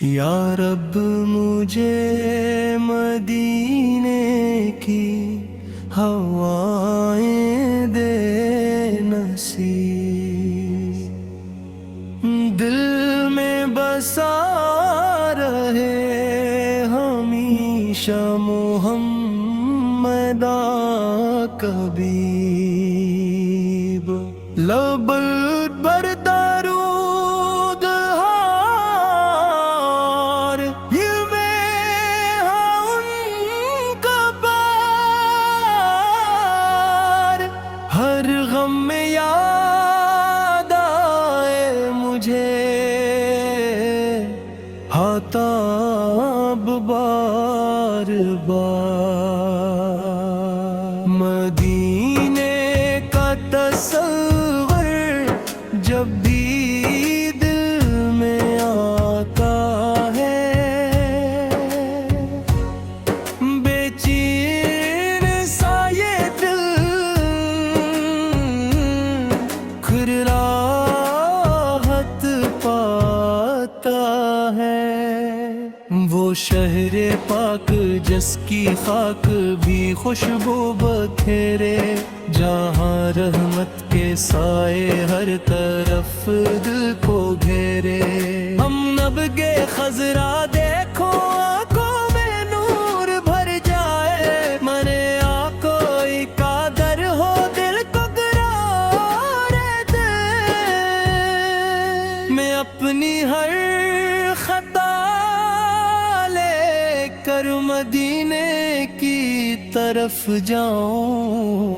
یا رب مجھے مدینے کی ہوائیں دے نصیب، دل میں بسا رہے ہمیشہ محمد کبیب، لب بر درود ہار یہ میں ہاں ان کا پار، ہر غم میں یاد آئے مجھے آتاب بار بار، مدینے کا تصور جب بھی دل میں آتا ہے، بے چین سا یہ دل پھر راحت پاتا ہے، وہ شہر پاک جس کی خاک بھی خوشبو بکھیرے، جہاں رحمت کے سائے ہر طرف دل کو گھیرے، ہم نبگے خضرا دیکھو آنکھوں میں نور بھر جائے، مرے کوئی قادر ہو دل کو قرار دے، میں اپنی ہر خطا لے کر مدینے کی طرف جاؤں،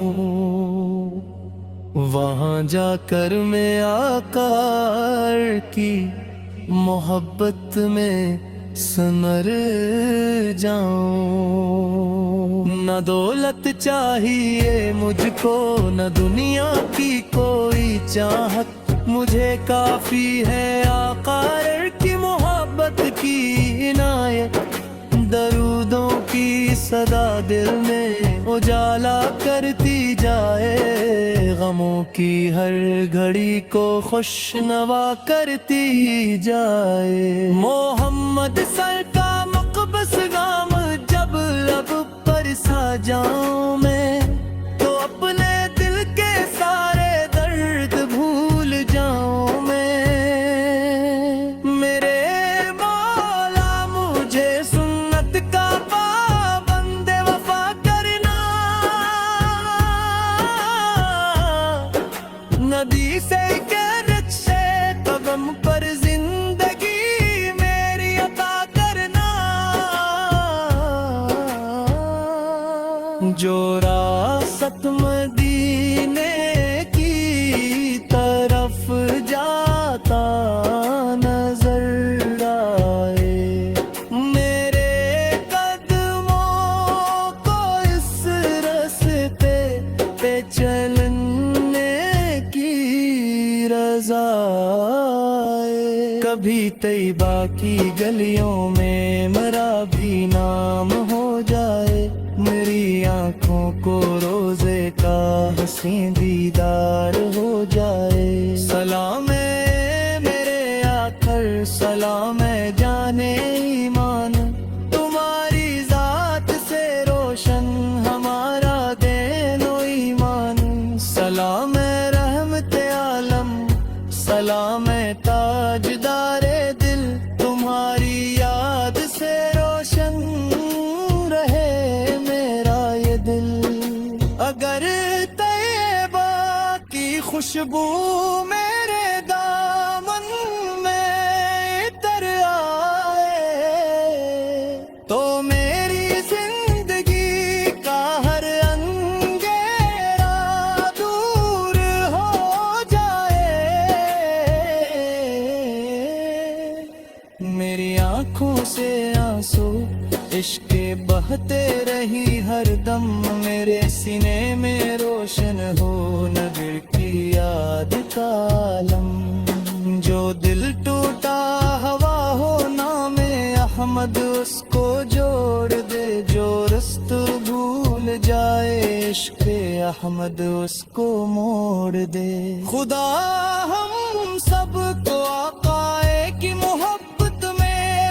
وہاں جا کر میں آقا کی محبت میں سمر جاؤں، نہ دولت چاہیے مجھ کو نہ دنیا کی کوئی چاہت، مجھے کافی ہے آقا کی محبت کی عنایت، درودوں کی صدا دل میں اجالا کرتی جائے، غموں کی ہر گھڑی کو خوش نوا کرتی جائے، محمد سر کا مقبس گام جب لب پر سا جاؤں میں، تو اپنے دل کے سارے درد بھول جاؤں میں، میرے مولا مجھے سنت کا پابند وفا کرنا، ندی سے کے رقصے قدم پر زندگی میری عطا کرنا، جو راست مدینے کی طرف جاتا نظر آئے، میرے قدموں کو اس راستے پہ چلنے کی رضا آئے، کبھی طیبہ کی گلیوں میں مرا بھی نام ہو جائے، میری آنکھوں کو روزے کا حسین دیدار ہو جائے، سلام میرے آخر سلام جانے ایمان، تمہاری ذات سے روشن ہمارا دین و ایمان، سلام رحمت عالم سلام تاجدار دل، تمہاری یاد سے روشن رہے میرا یہ دل، اگر طیبہ کی خوشبو میرے دامن میں اتر آئے، تو میری زندگی کا ہر اندھیرا دور ہو جائے، میری آنکھوں سے آنسو عشق بہتے رہی ہر دم، میرے سینے میں روشن ہو نبی کی یاد کا عالم، جو دل ٹوٹا ہوا ہو نام احمد اس کو جوڑ دے، جو رست بھول جائے عشق احمد اس کو موڑ دے، خدا ہم سب کو آقا کی محبت میں